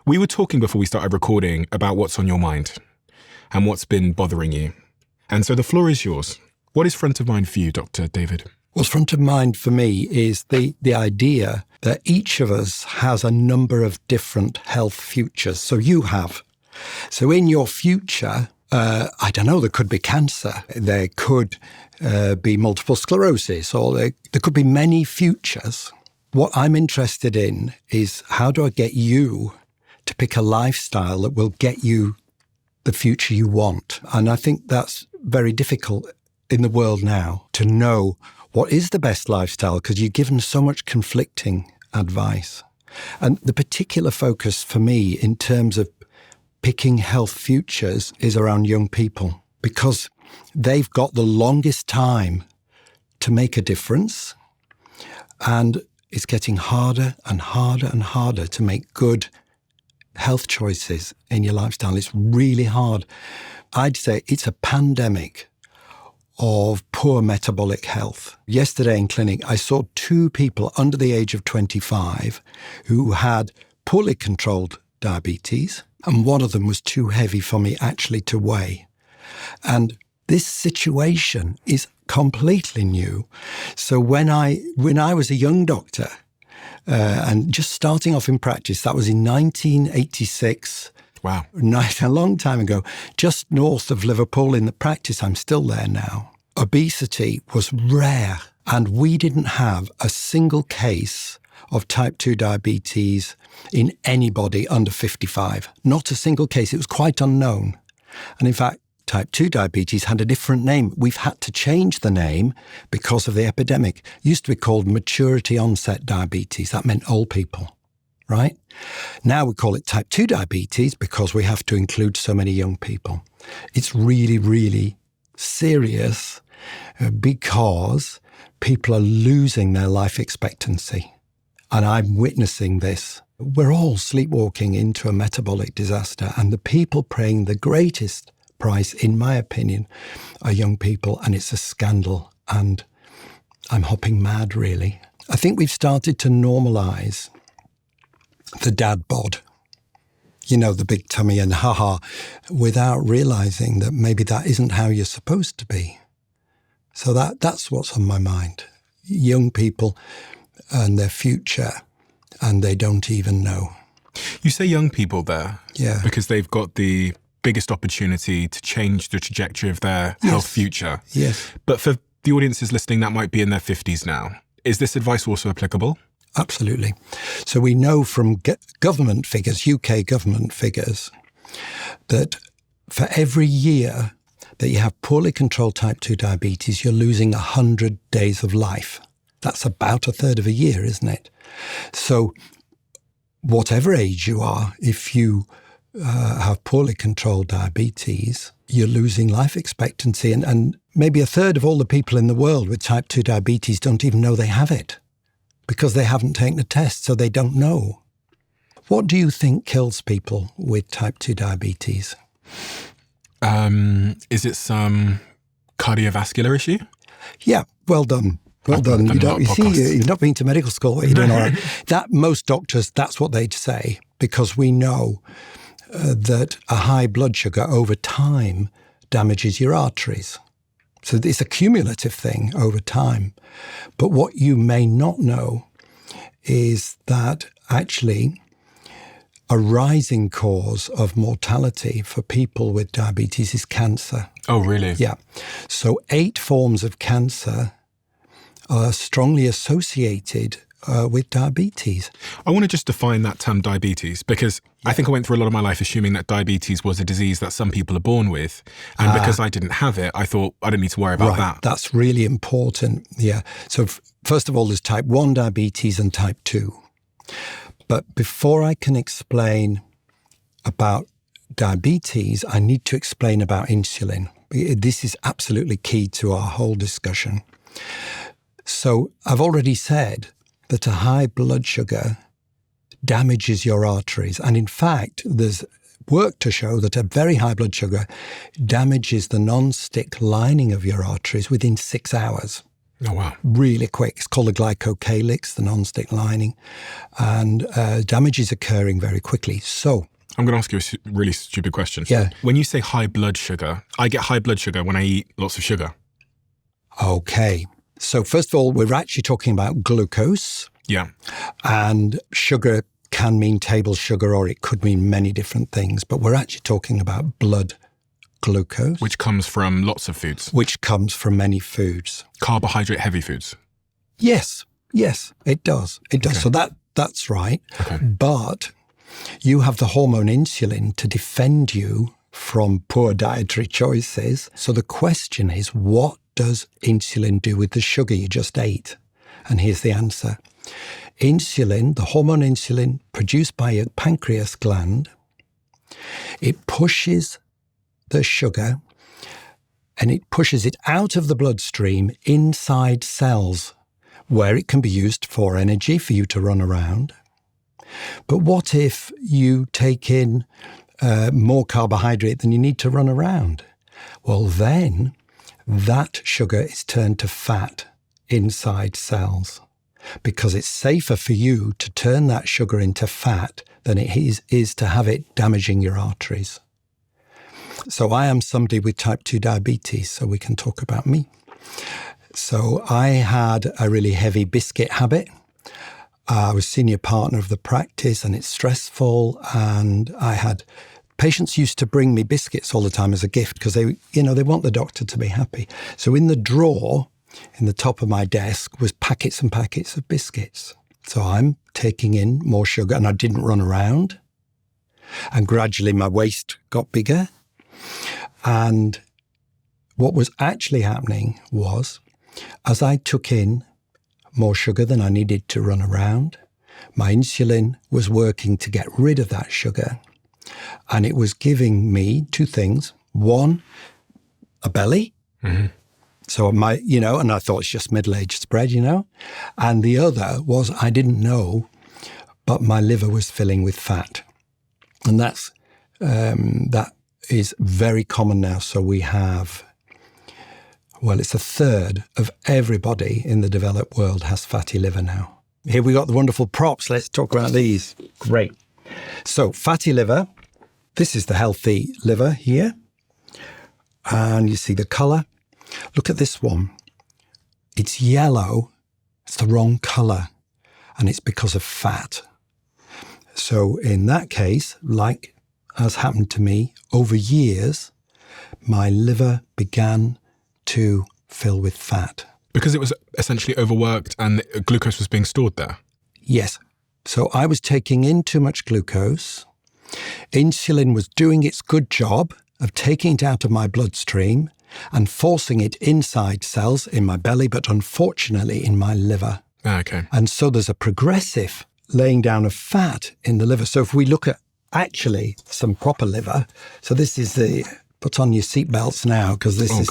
We were talking before we started recording about what's on your mind and what's been bothering you. And so the floor is yours. What is front of mind for you, Dr. David? What's front of mind for me is the idea that each of us has a number of different health futures. So you have. So in your future, I don't know, there could be cancer, there could be multiple sclerosis, or there could be many futures. What I'm interested in is how do I get you to pick a lifestyle that will get you the future you want? And I think that's very difficult in the world now to know what is the best lifestyle, because you're given so much conflicting advice. And the particular focus for me in terms of picking health futures is around young people, because they've got the longest time to make a difference, and it's getting harder and harder and harder to make good health choices in your lifestyle. It's really hard. I'd say it's a pandemic of poor metabolic health. Yesterday in clinic, I saw 2 people under the age of 25 who had poorly controlled diabetes, and one of them was too heavy for me actually to weigh. And this situation is completely new. So when I was a young doctor and just starting off in practice, that was in 1986. Wow. A long time ago, just north of Liverpool in the practice. I'm still there now. Obesity was rare, and we didn't have a single case of type 2 diabetes in anybody under 55. Not a single case. It was quite unknown. And in fact, type 2 diabetes had a different name. We've had to change the name because of the epidemic. It used to be called maturity onset diabetes. That meant old people, right? Now we call it type 2 diabetes because we have to include so many young people. It's really, really serious because people are losing their life expectancy. And I'm witnessing this. We're all sleepwalking into a metabolic disaster, and the people paying the greatest price, in my opinion, are young people, and it's a scandal. And I'm hopping mad, really. I think we've started to normalise the dad bod, you know, the big tummy and haha, without realising that maybe that isn't how you're supposed to be. So that's what's on my mind. Young people and their future, and they don't even know. You say young people there, yeah, because they've got the biggest opportunity to change the trajectory of their health future. Yes. But for the audiences listening that might be in their 50s now, is this advice also applicable? Absolutely. So we know from government figures, UK government figures, that for every year that you have poorly controlled type 2 diabetes, you're losing 100 days of life. That's about a third of a year, isn't it? So whatever age you are, if you have poorly controlled diabetes, you're losing life expectancy. And maybe a third of all the people in the world with type 2 diabetes don't even know they have it because they haven't taken a test, so they don't know. What do you think kills people with type 2 diabetes? Is it some cardiovascular issue? Yeah, well done. Well done. You've not been to medical school. You're doing all right. That most doctors, that's what they'd say, because we know that a high blood sugar over time damages your arteries. So it's a cumulative thing over time. But what you may not know is that actually a rising cause of mortality for people with diabetes is cancer. Oh, really? Yeah. So 8 forms of cancer are strongly associated with diabetes. I want to just define that term diabetes, because I think I went through a lot of my life assuming that diabetes was a disease that some people are born with. And because I didn't have it, I thought I don't need to worry about that. That's really important. Yeah. So first of all, there's type 1 diabetes and type 2. But before I can explain about diabetes, I need to explain about insulin. This is absolutely key to our whole discussion. So I've already said that a high blood sugar damages your arteries. And in fact, there's work to show that a very high blood sugar damages the non-stick lining of your arteries within 6 hours. Oh, wow. Really quick. It's called the glycocalyx, the non-stick lining, and damage is occurring very quickly. So I'm going to ask you a really stupid question. Yeah. When you say high blood sugar, I get high blood sugar when I eat lots of sugar. Okay. So first of all, we're actually talking about glucose. Yeah. And sugar can mean table sugar, or it could mean many different things. But we're actually talking about blood glucose. Which comes from lots of foods. Which comes from many foods. Carbohydrate-heavy foods. Yes, it does. It does. Okay. So that's right. Okay. But you have the hormone insulin to defend you from poor dietary choices. So the question is, what does insulin do with the sugar you just ate? And here's the answer. Insulin, the hormone insulin produced by your pancreas gland, it pushes the sugar and it pushes it out of the bloodstream inside cells where it can be used for energy for you to run around. But what if you take in more carbohydrate than you need to run around? Well, then that sugar is turned to fat inside cells because it's safer for you to turn that sugar into fat than it is to have it damaging your arteries. So I am somebody with type 2 diabetes, so we can talk about me. So I had a really heavy biscuit habit. I was senior partner of the practice and it's stressful, and I had patients used to bring me biscuits all the time as a gift because they want the doctor to be happy. So in the drawer in the top of my desk was packets and packets of biscuits. So I'm taking in more sugar and I didn't run around, and gradually my waist got bigger. And what was actually happening was, as I took in more sugar than I needed to run around, my insulin was working to get rid of that sugar. And it was giving me two things. One, a belly. Mm-hmm. So and I thought it's just middle-aged spread, And the other was, I didn't know, but my liver was filling with fat. And that is very common now. So we have, it's a third of everybody in the developed world has fatty liver now. Here we got the wonderful props. Let's talk about these. Great. So fatty liver, this is the healthy liver here. And you see the colour. Look at this one. It's yellow. It's the wrong colour. And it's because of fat. So in that case, like as happened to me, over years, my liver began to fill with fat. Because it was essentially overworked and glucose was being stored there? Yes. So I was taking in too much glucose. Insulin was doing its good job of taking it out of my bloodstream and forcing it inside cells in my belly, but unfortunately in my liver. Okay. And so there's a progressive laying down of fat in the liver. So if we look at actually some proper liver, so this is the, put on your seatbelts now, because this is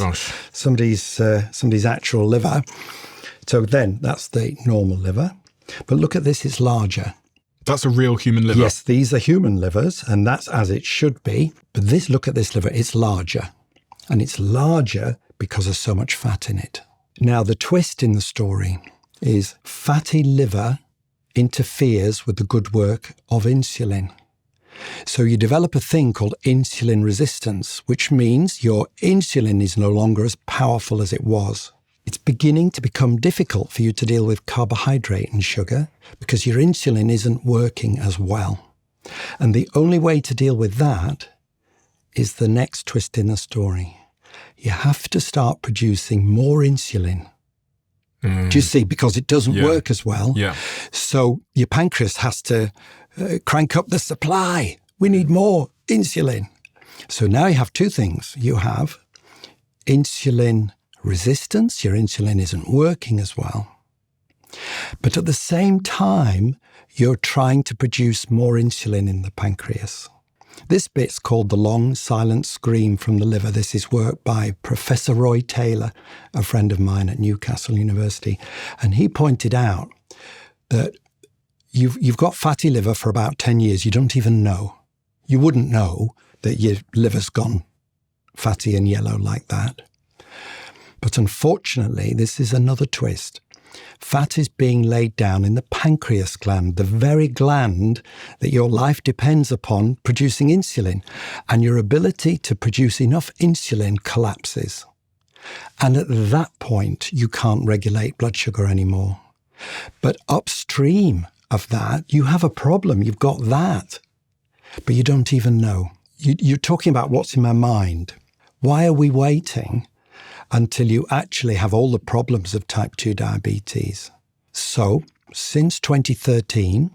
somebody's actual liver. So then that's the normal liver. But look at this, it's larger. That's a real human liver? Yes, these are human livers, and that's as it should be. But look at this liver, it's larger. And it's larger because there's so much fat in it. Now, the twist in the story is fatty liver interferes with the good work of insulin. So you develop a thing called insulin resistance, which means your insulin is no longer as powerful as it was. It's beginning to become difficult for you to deal with carbohydrate and sugar because your insulin isn't working as well. And the only way to deal with that is the next twist in the story. You have to start producing more insulin. Do you see? Because it doesn't work as well. Yeah. So your pancreas has to crank up the supply. We need more insulin. So now you have two things. You have insulin resistance. Your insulin isn't working as well. But at the same time, you're trying to produce more insulin in the pancreas. This bit's called the long silent scream from the liver. This is work by Professor Roy Taylor, a friend of mine at Newcastle University. And he pointed out that you've got fatty liver for about 10 years. You don't even know. You wouldn't know that your liver's gone fatty and yellow like that. But unfortunately, this is another twist. Fat is being laid down in the pancreas gland, the very gland that your life depends upon producing insulin. And your ability to produce enough insulin collapses. And at that point, you can't regulate blood sugar anymore. But upstream of that, you have a problem. You've got that. But you don't even know. You're talking about what's in my mind. Why are we waiting until you actually have all the problems of type 2 diabetes? So, since 2013,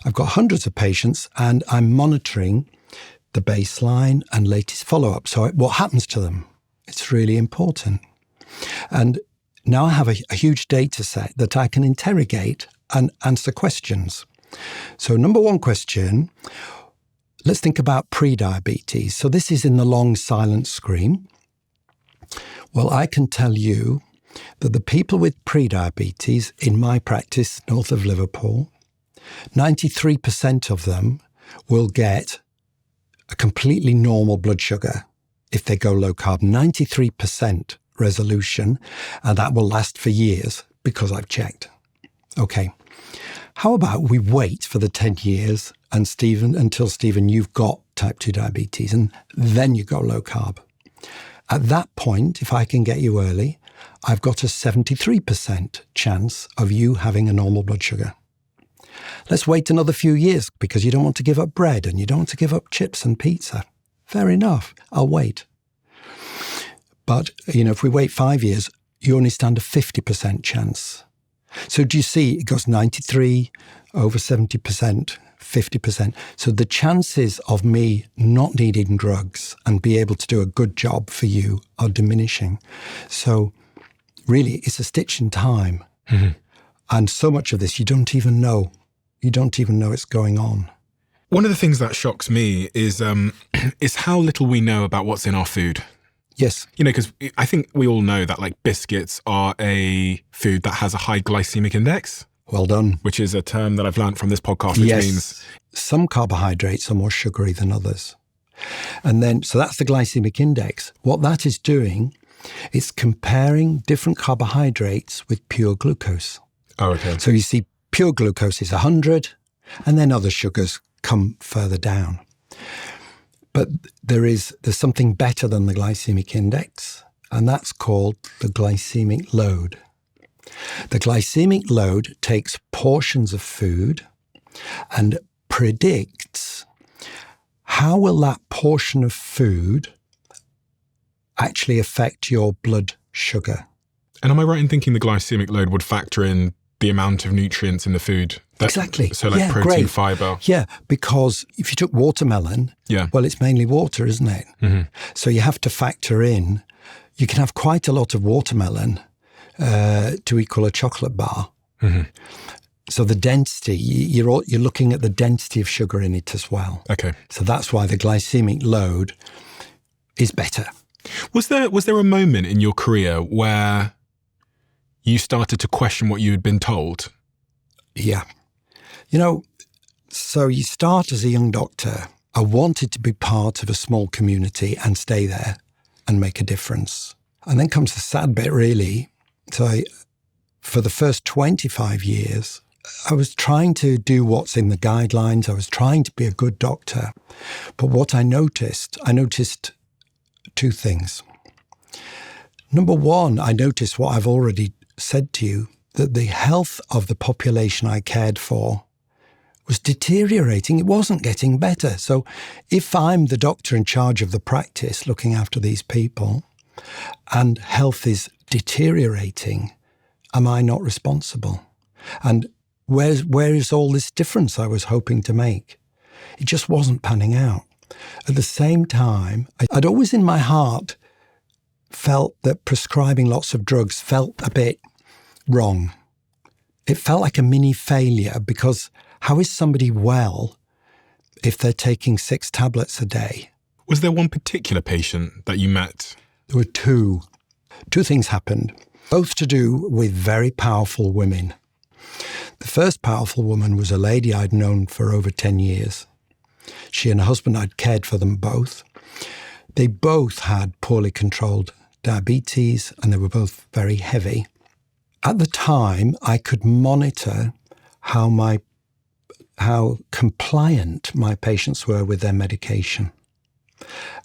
I've got hundreds of patients and I'm monitoring the baseline and latest follow-up. So what happens to them? It's really important. And now I have a huge data set that I can interrogate and answer questions. So number one question, let's think about pre-diabetes. So this is in the long silent scream. Well, I can tell you that the people with pre-diabetes in my practice north of Liverpool, 93% of them will get a completely normal blood sugar if they go low carb. 93% resolution, and that will last for years because I've checked. Okay, how about we wait for the 10 years and until Stephen, you've got type 2 diabetes, and then you go low carb. At that point, if I can get you early, I've got a 73% chance of you having a normal blood sugar. Let's wait another few years because you don't want to give up bread and you don't want to give up chips and pizza. Fair enough, I'll wait. But, if we wait 5 years, you only stand a 50% chance. So do you see, it goes 93, over 70%, 50%. So the chances of me not needing drugs and be able to do a good job for you are diminishing. So really, it's a stitch in time. Mm-hmm. And so much of this, you don't even know. You don't even know it's going on. One of the things that shocks me is how little we know about what's in our food. Yes. Because I think we all know that biscuits are a food that has a high glycemic index. Well done. Which is a term that I've learned from this podcast, which means some carbohydrates are more sugary than others. And then, so that's the glycemic index. What that is doing, it's comparing different carbohydrates with pure glucose. Oh, okay. So you see pure glucose is 100, and then other sugars come further down. But there's something better than the glycemic index, and that's called the glycemic load. The glycemic load takes portions of food and predicts how will that portion of food actually affect your blood sugar. And am I right in thinking the glycemic load would factor in the amount of nutrients in the food? Exactly. So protein, great. fiber. Yeah, because if you took watermelon, well, it's mainly water, isn't it? Mm-hmm. So you have to factor in, you can have quite a lot of watermelon to equal a chocolate bar. Mm-hmm. So the density, you're looking at the density of sugar in it as well. Okay. So that's why the glycemic load is better. Was there a moment in your career where you started to question what you had been told? Yeah. So you start as a young doctor. I wanted to be part of a small community and stay there and make a difference. And then comes the sad bit, really. So for the first 25 years, I was trying to do what's in the guidelines. I was trying to be a good doctor. But what I noticed two things. Number one, I noticed what I've already said to you, that the health of the population I cared for was deteriorating. It wasn't getting better. So if I'm the doctor in charge of the practice looking after these people and health is deteriorating, am I not responsible? And where is all this difference I was hoping to make? It just wasn't panning out. At the same time, I'd always in my heart felt that prescribing lots of drugs felt a bit wrong. It felt like a mini failure because how is somebody well if they're taking 6 tablets a day? Was there one particular patient that you met? There were two. Two things happened, both to do with very powerful women. The first powerful woman was a lady I'd known for over 10 years. She and her husband, I'd cared for them both. They both had poorly controlled diabetes, and they were both very heavy. At the time, I could monitor how compliant my patients were with their medication.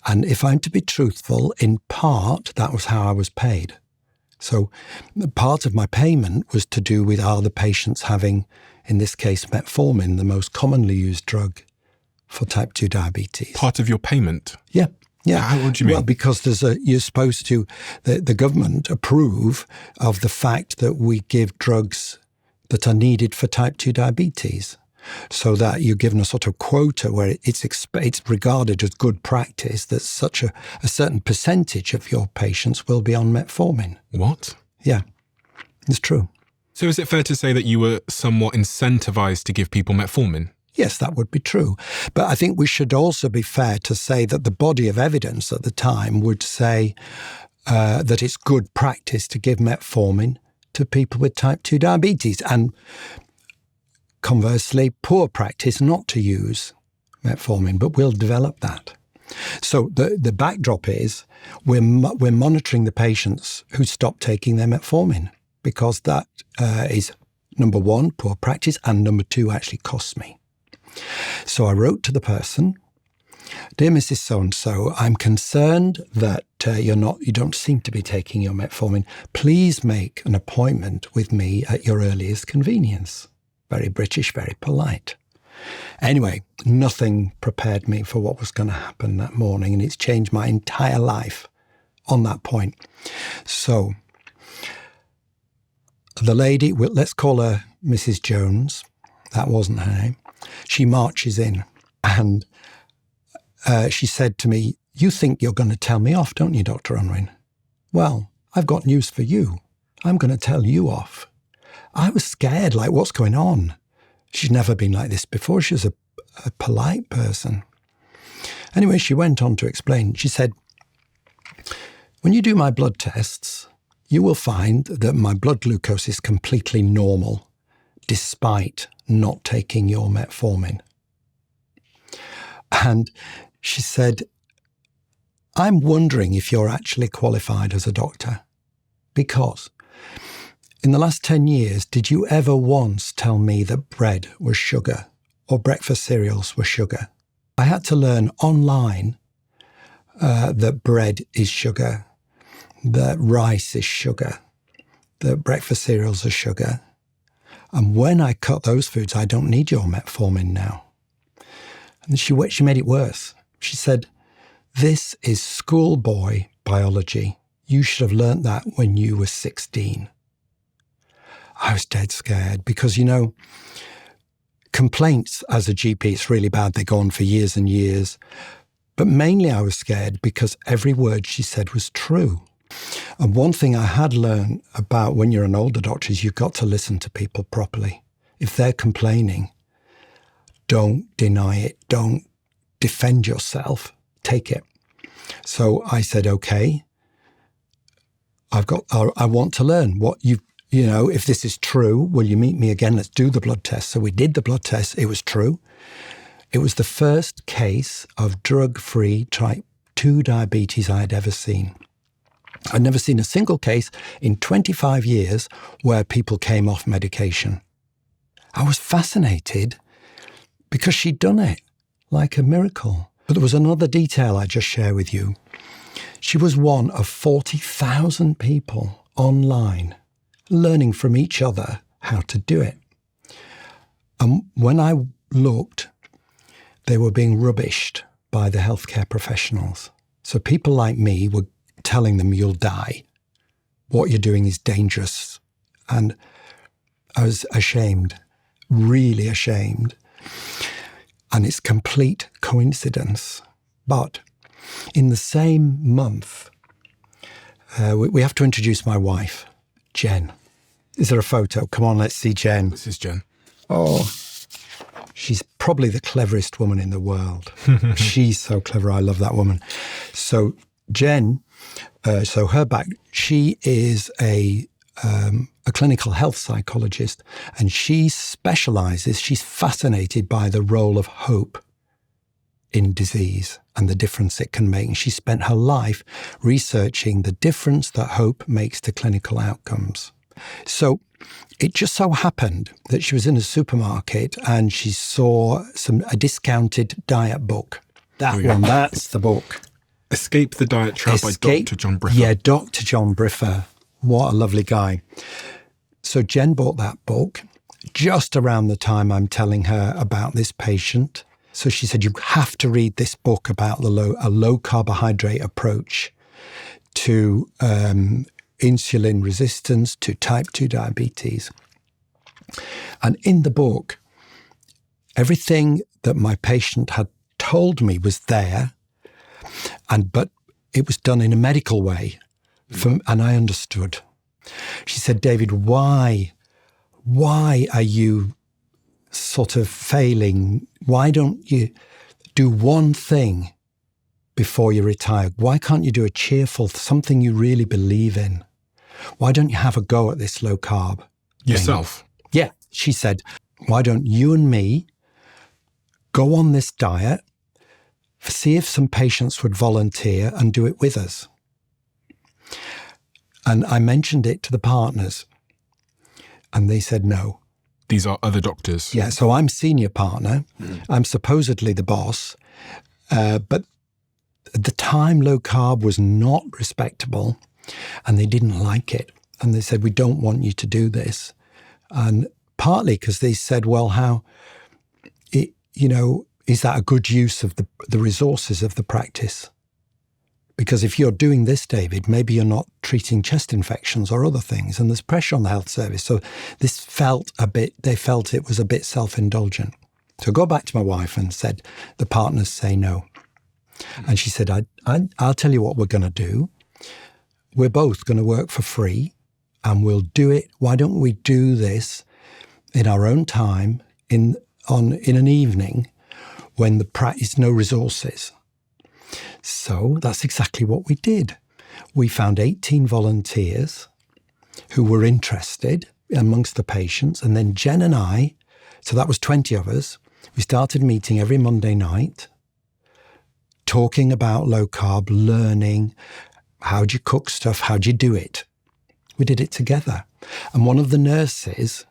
And if I'm to be truthful, in part, that was how I was paid. So part of my payment was to do with, are the patients having, in this case, metformin, the most commonly used drug for type 2 diabetes. Part of your payment? Yeah. Yeah. What do you mean? Well, because you're supposed to, the government approve of the fact that we give drugs that are needed for type 2 diabetes, so that you're given a sort of quota where it's regarded as good practice that such a certain percentage of your patients will be on metformin. What? Yeah, it's true. So is it fair to say that you were somewhat incentivized to give people metformin? Yes, that would be true. But I think we should also be fair to say that the body of evidence at the time would say that it's good practice to give metformin to people with type 2 diabetes, and conversely, poor practice not to use metformin, but we'll develop that. So the backdrop is we're monitoring the patients who stop taking their metformin, because that is, number one, poor practice, and number two, actually costs me. So I wrote to the person, "Dear Mrs. So-and-so, I'm concerned that you don't seem to be taking your metformin. Please make an appointment with me at your earliest convenience." Very British, very polite. Anyway, nothing prepared me for what was going to happen that morning, and it's changed my entire life on that point. So the lady, let's call her Mrs. Jones. That wasn't her name. She marches in, and she said to me, "You think you're going to tell me off, don't you, Dr. Unwin? Well, I've got news for you. I'm going to tell you off." I was scared, like, what's going on? She'd never been like this before. She was a polite person. Anyway, she went on to explain. She said, "When you do my blood tests, you will find that my blood glucose is completely normal, despite not taking your metformin." And she said, "I'm wondering if you're actually qualified as a doctor, because in the last 10 years, did you ever once tell me that bread was sugar or breakfast cereals were sugar?" I had to learn online that bread is sugar, that rice is sugar, that breakfast cereals are sugar. And when I cut those foods, I don't need your metformin now. And she made it worse. She said, "This is schoolboy biology. You should have learnt that when you were 16. I was dead scared because, complaints as a GP, it's really bad. They go on for years and years. But mainly I was scared because every word she said was true. And one thing I had learned about when you're an older doctor is you've got to listen to people properly. If they're complaining, don't deny it. Don't defend yourself. Take it. So I said, "Okay, I want to learn what if this is true, will you meet me again? Let's do the blood test." So we did the blood test. It was true. It was the first case of drug-free type 2 diabetes I had ever seen. I'd never seen a single case in 25 years where people came off medication. I was fascinated because she'd done it like a miracle. But there was another detail I just share with you. She was one of 40,000 people online learning from each other how to do it. And when I looked, they were being rubbished by the healthcare professionals. So people like me were telling them, "You'll die. What you're doing is dangerous." And I was ashamed, really ashamed. And it's complete coincidence. But in the same month, we have to introduce my wife, Jen. Is there a photo? Come on, let's see Jen. This is Jen. Oh, she's probably the cleverest woman in the world. She's so clever. I love that woman. So Jen, she is a clinical health psychologist, and she's fascinated by the role of hope in disease and the difference it can make. And she spent her life researching the difference that hope makes to clinical outcomes. So it just so happened that she was in a supermarket and she saw a discounted diet book. That's the book. Escape the Diet Trap by Dr. John Briffa. Yeah, Dr. John Briffa. What a lovely guy. So Jen bought that book just around the time I'm telling her about this patient. So she said, you have to read this book about a low carbohydrate approach to insulin resistance, to type 2 diabetes. And in the book, everything that my patient had told me was there, but it was done in a medical way, and I understood. She said, David, why are you sort of failing? Why don't you do one thing before you retire? Why can't you do a cheerful, something you really believe in? Why don't you have a go at this low carb thing? Yourself? Yeah. She said, why don't you and me go on this diet, see if some patients would volunteer and do it with us? And I mentioned it to the partners and they said no. These are other doctors. Yeah, so I'm senior partner. I'm supposedly the boss. But at the time, low carb was not respectable and they didn't like it. And they said, we don't want you to do this. And partly because they said, well, is that a good use of the resources of the practice? Because if you're doing this, David, maybe you're not treating chest infections or other things, and there's pressure on the health service. So they felt it was a bit self-indulgent. So I go back to my wife and said, the partners say no. And she said, I'll tell you what we're going to do. We're both going to work for free and we'll do it. Why don't we do this in our own time in an evening when the practice no resources? So that's exactly what we did. We found 18 volunteers who were interested amongst the patients. And then Jen and I, so that was 20 of us, we started meeting every Monday night, talking about low carb, learning, how do you cook stuff, how do you do it? We did it together. And one of the nurses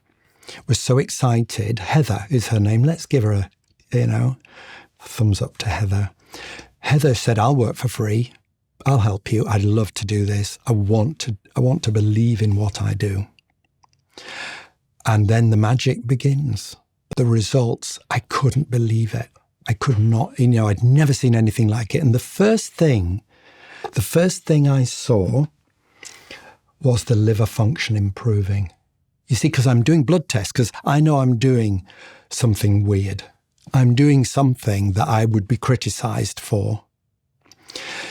was so excited. Heather is her name. Let's give her a thumbs up to Heather. Heather said, I'll work for free. I'll help you. I'd love to do this. I want to believe in what I do. And then the magic begins. The results, I couldn't believe it. I could not, I'd never seen anything like it. And the first thing I saw was the liver function improving. You see, because I'm doing blood tests, because I know I'm doing something weird. I'm doing something that I would be criticized for.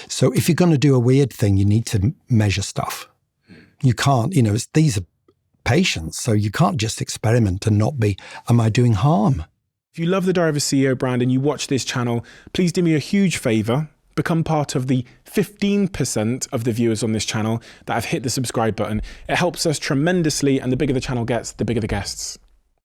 So if you're going to do a weird thing, you need to measure stuff. You can't, these are patients, so you can't just experiment and not be, am I doing harm? If you love the Diary of a CEO brand and you watch this channel, please do me a huge favor. Become part of the 15% of the viewers on this channel that have hit the subscribe button. It helps us tremendously, and the bigger the channel gets, the bigger the guests.